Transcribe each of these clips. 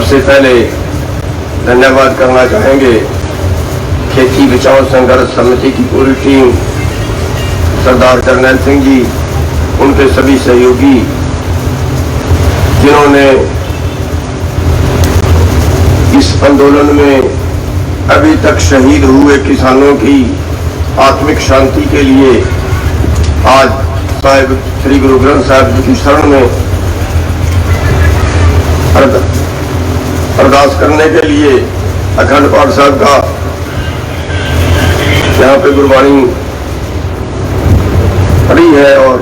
सबसे पहले धन्यवाद करना चाहेंगे खेती बचाओ संघर्ष समिति की पूरी टीम, सरदार करनैल सिंह जी, उनके सभी सहयोगी जिन्होंने इस आंदोलन में अभी तक शहीद हुए किसानों की आत्मिक शांति के लिए आज साहिब श्री गुरु ग्रंथ साहिब जी की शरण में अरदास करने के लिए अखंड पाठ साहब का यहाँ पे गुरबाणी पढ़ी है और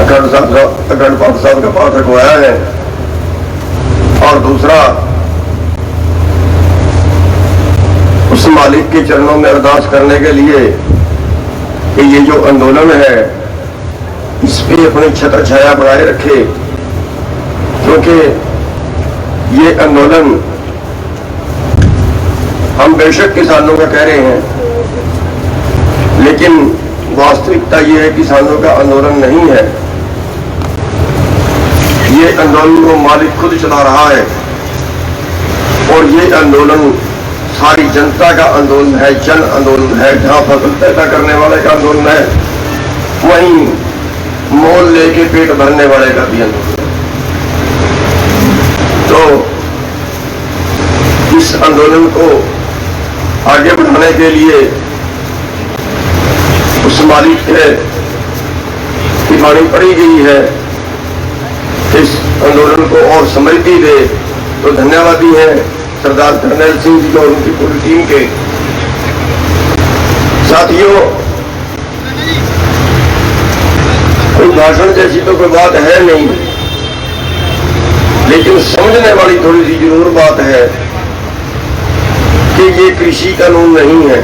अखंड पाठ साहब का पाठ रखवाया है। और दूसरा, उस मालिक के चरणों में अरदास करने के लिए कि ये जो आंदोलन है इस पे अपनी छत्र छाया बनाए रखे, क्योंकि ये आंदोलन हम बेशक किसानों का कह रहे हैं, लेकिन वास्तविकता ये है किसानों का आंदोलन नहीं है। ये आंदोलन को मालिक खुद चला रहा है और ये आंदोलन सारी जनता का आंदोलन है, जन आंदोलन है। जहां फसल पैदा करने वाले का आंदोलन है, वहीं मोल लेके पेट भरने वाले का भी आंदोलन है। तो इस आंदोलन को आगे बढ़ाने के लिए उस मालिक की वाणी पढ़ी गई है, इस आंदोलन को और समृद्धि दे। तो धन्यवादी है सरदार करनैल सिंह जी और उनकी पूरी टीम के। साथियों, कोई भाषण जैसी तो कोई बात है नहीं, लेकिन समझने वाली थोड़ी सी जरूर बात है कि ये कृषि कानून नहीं है।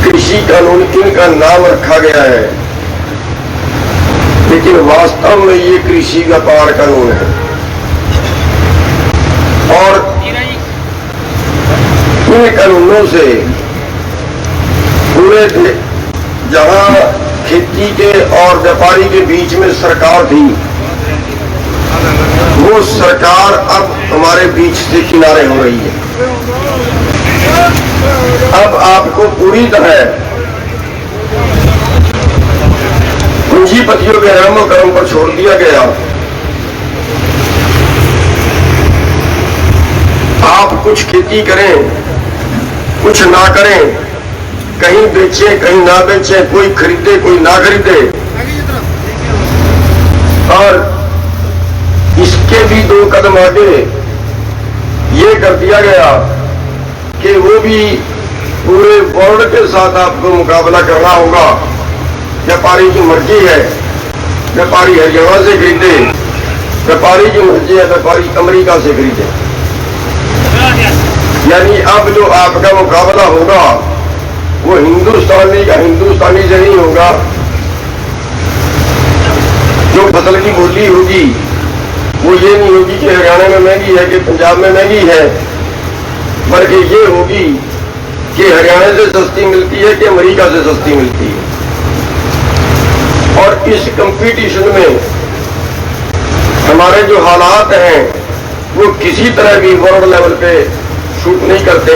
कृषि कानून इनका नाम रखा गया है, लेकिन वास्तव में ये कृषि व्यापार कानून है। और इन कानूनों से पूरे जहां खेती के और व्यापारी के बीच में सरकार थी, वो सरकार अब हमारे बीच से किनारे हो रही है। अब आपको पूरी तरह पूंजीपतियों के रहमो करम पर छोड़ दिया गया। आप कुछ खेती करें, कुछ ना करें, कहीं बेचें, कहीं ना बेचें, कोई खरीदे, कोई ना खरीदे। और इसके भी 2 कदम आगे ये कर दिया गया कि वो भी पूरे वर्ल्ड के साथ आपको मुकाबला करना होगा। व्यापारी की मर्जी है, व्यापारी हरियाणा से खरीदे, व्यापारी की मर्जी है व्यापारी अमेरिका से खरीदे। यानी अब जो आपका मुकाबला होगा वो हिंदुस्तानी का हिंदुस्तानी से नहीं होगा। जो फसल की बोली होगी वो ये नहीं होगी कि हरियाणा में महंगी है कि पंजाब में महंगी है, बल्कि ये होगी कि हरियाणा से सस्ती मिलती है कि अमेरिका से सस्ती मिलती है। और इस कंपटीशन में हमारे जो हालात हैं वो किसी तरह भी वर्ल्ड लेवल पे शूट नहीं करते।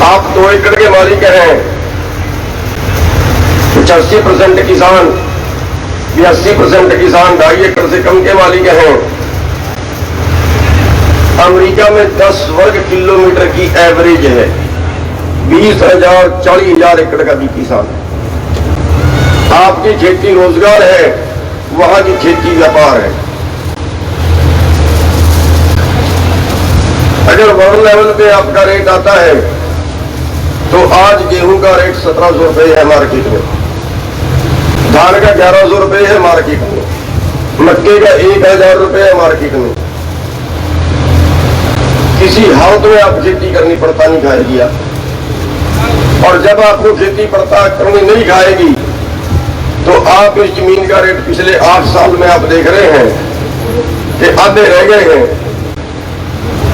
आप 2 एकड़ के मालिक हैं, 85% किसान, 82% किसान 2.5 एकड़ से कम के मालिक हैं। अमेरिका में 10 वर्ग किलोमीटर की एवरेज है, 20,000 40,000 एकड़ का भी किसान है। आपकी खेती रोजगार है, वहां की खेती व्यापार है। अगर वर्ल्ड लेवल पे आपका रेट आता है तो आज गेहूं का रेट 1700 रुपये है मार्केट में, धान का 1100 रुपये है मार्केट में, मक्के का 1000 रुपये है मार्केट में। किसी हालत में आप खेती करनी पड़ता नहीं खाएगी आप। और जब आपको खेती पड़ता करनी नहीं खाएगी तो आप इस जमीन का रेट पिछले 8 साल में आप देख रहे हैं कि आधे रह गए हैं।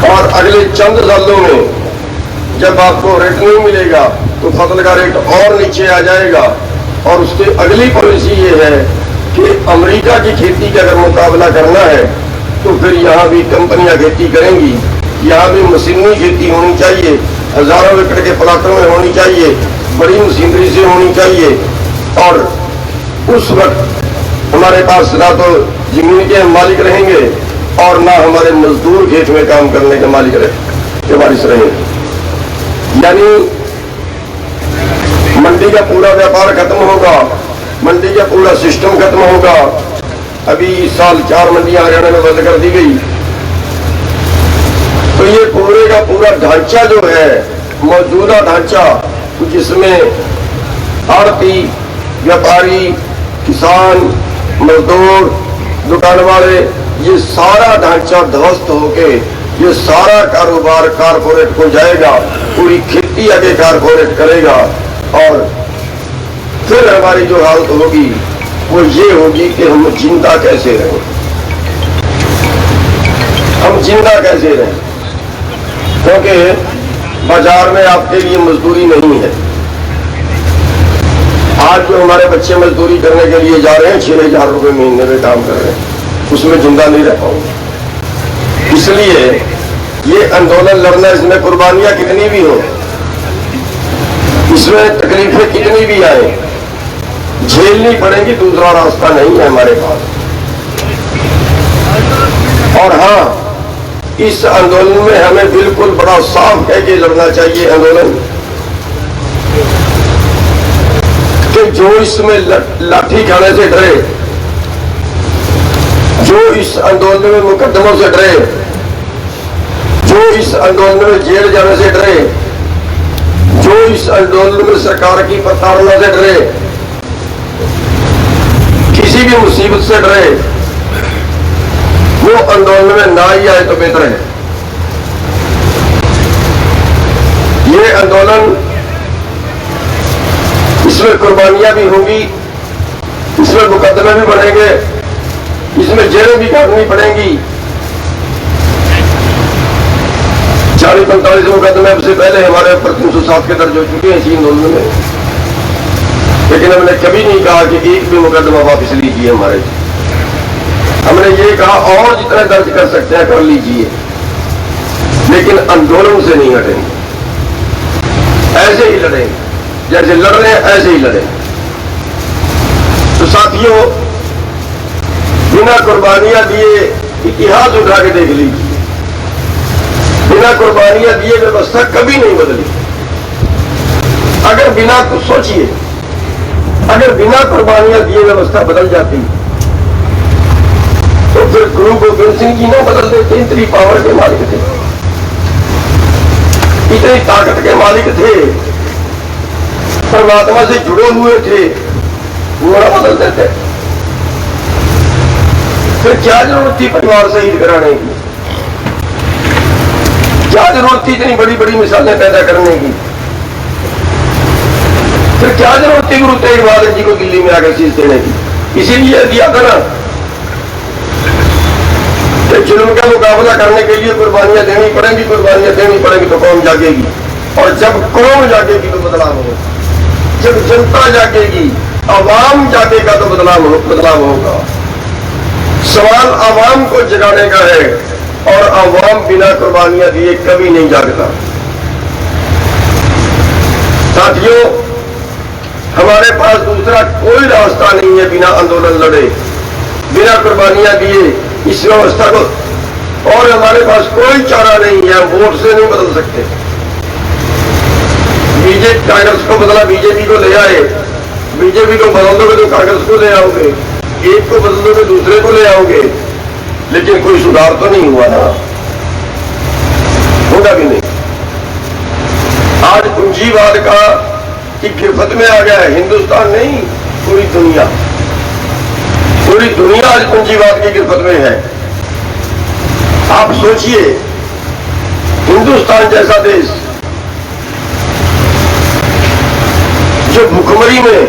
और अगले चंद सालों में जब आपको रेट नहीं मिलेगा तो फसल का रेट और नीचे आ जाएगा। और उसकी अगली पॉलिसी ये है कि अमेरिका की खेती का अगर मुकाबला करना है तो फिर यहाँ भी कंपनियां खेती करेंगी, यहाँ भी मशीनी खेती होनी चाहिए, हजारों एकड़ के प्लाटों में होनी चाहिए, बड़ी मशीनरी से होनी चाहिए। और उस वक्त हमारे पास ना तो जमीन के मालिक रहेंगे और ना हमारे मजदूर खेत में काम करने के मालिक के वारिस रहेंगे। यानी मंडी का पूरा व्यापार खत्म होगा, मंडी का पूरा सिस्टम खत्म होगा। अभी इस साल 4 मंडियां हरियाणा में बंद कर दी गई। तो ये पूरे का पूरा ढांचा जो है, मौजूदा ढांचा, जिसमें आड़ती, व्यापारी, किसान, मजदूर, दुकान वाले, ये सारा ढांचा ध्वस्त होके ये सारा कारोबार कारपोरेट को जाएगा, पूरी खेती आगे कारपोरेट करेगा। और फिर हमारी जो हालत होगी वो ये होगी कि हम जिंदा कैसे रहें, हम जिंदा कैसे रहें, क्योंकि बाजार में आपके लिए मजदूरी नहीं है। आज जो हमारे बच्चे मजदूरी करने के लिए जा रहे हैं, 6,000 रुपए महीने में काम कर रहे हैं, उसमें जिंदा नहीं रह पाऊंगा। इसलिए ये आंदोलन लड़ना, इसमें कुर्बानियां कितनी भी हो, इसमें तकलीफें कितनी भी आए, झेलनी पड़ेगी, दूसरा रास्ता नहीं है हमारे पास। और हाँ, इस आंदोलन में हमें बिल्कुल बड़ा साफ कह के लड़ना चाहिए आंदोलन कि जो इसमें लाठी खाने से डरे, जो इस आंदोलन में मुकदमों से डरे, जो इस आंदोलन में जेल जाने से डरे, जो इस आंदोलन में सरकार की प्रताड़ना से डरे, किसी भी मुसीबत से डरे, वो आंदोलन में ना ही आए तो बेहतर है। ये आंदोलन, इसमें कुर्बानियां भी होंगी, इसमें मुकदमे भी बढ़ेंगे, इसमें जेलें भी काटनी पड़ेंगी। 40-45 मुकदमे अब से पहले हमारे ऊपर 307 के दर्ज हो चुके हैं इसी आंदोलन में, लेकिन हमने कभी नहीं कहा कि एक भी मुकदमा वापस लीजिए हमारे। हमने ये कहा और जितना दर्ज कर सकते हैं कर लीजिए, लेकिन आंदोलन से नहीं हटेंगे, ऐसे ही लड़ेंगे, जैसे लड़ रहे हैं ऐसे ही लड़ेंगे। तो साथियों, बिना कुर्बानियां दिए इतिहास उठा के देख लीजिए, बिना कुर्बानियां दिए व्यवस्था कभी नहीं बदली। अगर बिना कुछ सोचिए, अगर बिना कुर्बानियां दिए व्यवस्था बदल जाती तो फिर गुरु गोविंद सिंह जी ने बदल देते। इतनी पावर के मालिक थे, इतनी ताकत के मालिक थे, परमात्मा से जुड़े हुए थे, वो ना बदल देते। फिर क्या जरूरत थी परिवार शहीद कराने की, क्या जरूरत थी इतनी बड़ी बड़ी मिसालें पैदा करने की, फिर क्या जरूरत थी गुरु तेग बहादुर जी को दिल्ली में आकर शीश देने की। इसीलिए दिया था ना कि जुल्म का मुकाबला करने के लिए कुर्बानियां देनी पड़ेंगी, कुर्बानियां देनी पड़ेंगी तो कौम जागेगी, और जब कौम जागेगी तो बदलाव होगा, जब जनता जागेगी, आवाम जागेगा तो बदलाव होगा। सवाल आवाम को जगाने का है, और आवाम बिना कुर्बानियां दिए कभी नहीं जागता। साथियों, हमारे पास दूसरा कोई रास्ता नहीं है बिना आंदोलन लड़े, बिना कुर्बानियां दिए इस व्यवस्था को, और हमारे पास कोई चारा नहीं है। वोट से नहीं बदल सकते। बीजेपी कांग्रेस को बदला, बीजेपी को ले आए, बीजेपी को बदल दोगे तो कांग्रेस को ले आओगे, एक को बदल दोगे दूसरे को ले आओगे, लेकिन कोई सुधार तो नहीं हुआ ना, होगा भी नहीं। आज पूंजीवाद का की गिरफ्त में आ गया है हिंदुस्तान नहीं, पूरी दुनिया, पूरी दुनिया आज पूंजीवाद की गिरफ्त में है। आप सोचिए, हिंदुस्तान जैसा देश जो भुखमरी में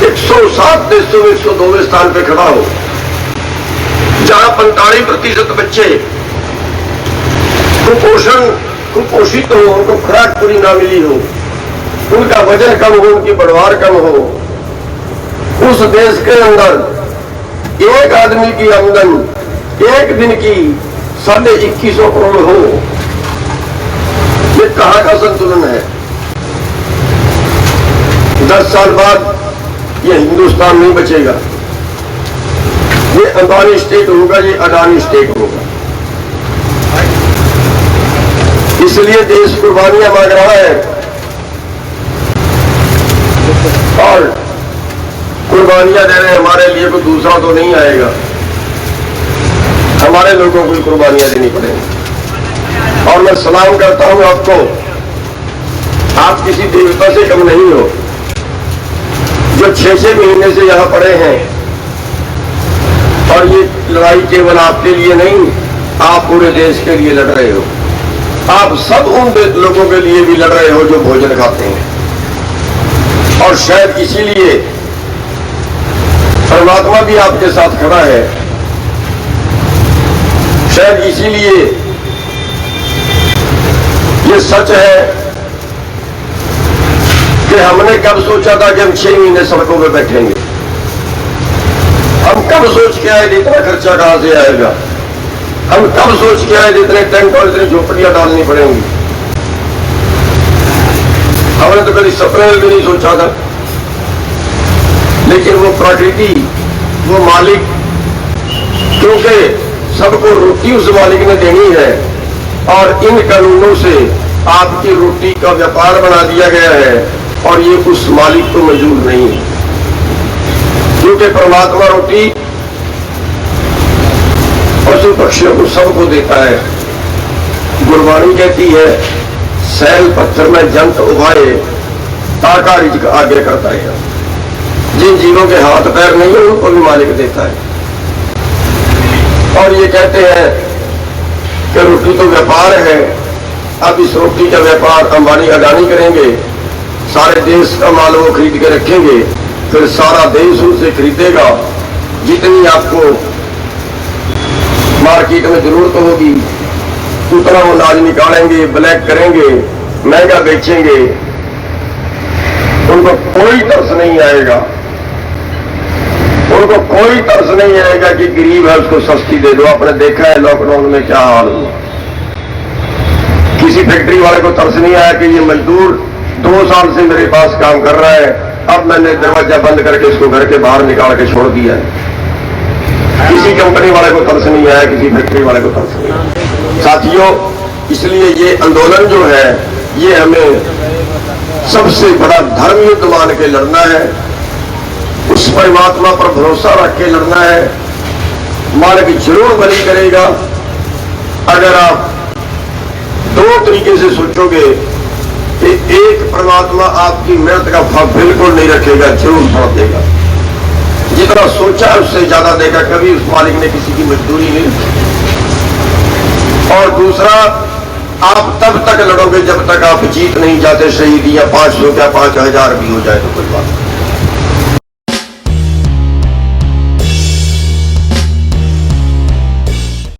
107 देशों में 102वें स्थान पे खड़ा हो, जहां 45% बच्चे कुपोषित हो, उनको खुराक पूरी ना मिली हो, उनका वजन कम हो, उनकी बढ़वार कम हो, उस देश के अंदर एक आदमी की आमदन एक दिन की 2150 करोड़ हो, ये कहां का संतुलन है? 10 साल बाद ये हिंदुस्तान नहीं बचेगा, ये अंबानी स्टेट होगा, ये अडानी स्टेट होगा। इसलिए देश कुर्बानियां मांग रहा है और कुर्बानियां दे रहे हैं। हमारे लिए कोई दूसरा तो नहीं आएगा, हमारे लोगों को कुर्बानियां देनी पड़ेंगी। और मैं सलाम करता हूं आपको, आप किसी देवता से कम नहीं हो जो 6-6 महीने से यहां पड़े हैं। और ये लड़ाई केवल आपके लिए नहीं, आप पूरे देश के लिए लड़ रहे हो। आप सब उन लोगों के लिए भी लड़ रहे हो जो भोजन खाते हैं। और शायद इसीलिए परमात्मा भी आपके साथ खड़ा है। शायद इसीलिए ये सच है कि हमने कब सोचा था कि हम 6 महीने सड़कों में बैठेंगे। हम कब सोच के आए इतना खर्चा कहां से आएगा? हम कब सोच के आए इतने टेंट और इतनी झोपड़ियां डालनी पड़ेंगी? हमने तो कभी सपने में भी नहीं सोचा था। लेकिन वो प्रकृति, वो मालिक, क्योंकि सबको रोटी उस मालिक ने देनी है और इन कानूनों से आपकी रोटी का व्यापार बना दिया गया है और ये उस मालिक को मंजूर नहीं है। क्योंकि परमात्मा रोटी पशु पक्षियों को सबको देता है। गुरबाणी कहती है, सैल पत्थर में जंत उभाए ताका रिज्क आगे करता है। जिन जीवों के हाथ पैर नहीं है उनको भी मालिक देता है। और ये कहते हैं कि रोटी तो व्यापार है, अब इस रोटी का व्यापार अंबानी अडानी करेंगे, सारे देश का माल वो खरीद के रखेंगे, फिर सारा देश उनसे खरीदेगा। जितनी आपको मार्केट में जरूरत होगी उतना वो अनाज निकालेंगे, ब्लैक करेंगे, महंगा बेचेंगे। उनको कोई तरस नहीं आएगा, उनको कोई तरस नहीं आएगा कि गरीब है उसको सस्ती दे दो। आपने देखा है लॉकडाउन में क्या हाल हुआ। किसी फैक्ट्री वाले को तरस नहीं आया कि ये मजदूर 2 साल से मेरे पास काम कर रहा है, अब मैंने दरवाजा बंद करके इसको घर के बाहर निकाल के छोड़ दिया है। किसी कंपनी वाले को तरस नहीं आया, किसी फैक्ट्री वाले को तरस नहीं आया। साथियों, इसलिए ये आंदोलन जो है ये हमें सबसे बड़ा धर्म युद्ध मान के लड़ना है। उस परमात्मा पर भरोसा रख के लड़ना है। मालिक जरूर बली करेगा। अगर आप 2 तरीके से सोचोगे कि एक परमात्मा आपकी मेहनत का फल बिल्कुल नहीं रखेगा, जरूर फल देगा। जितना सोचा उससे ज्यादा देगा। कभी उस मालिक ने किसी की मजदूरी नहीं रखी। और दूसरा, आप तब तक लड़ोगे जब तक आप जीत नहीं जाते। शहीद या 500 या 5000 भी हो जाए तो कोई बात नहीं।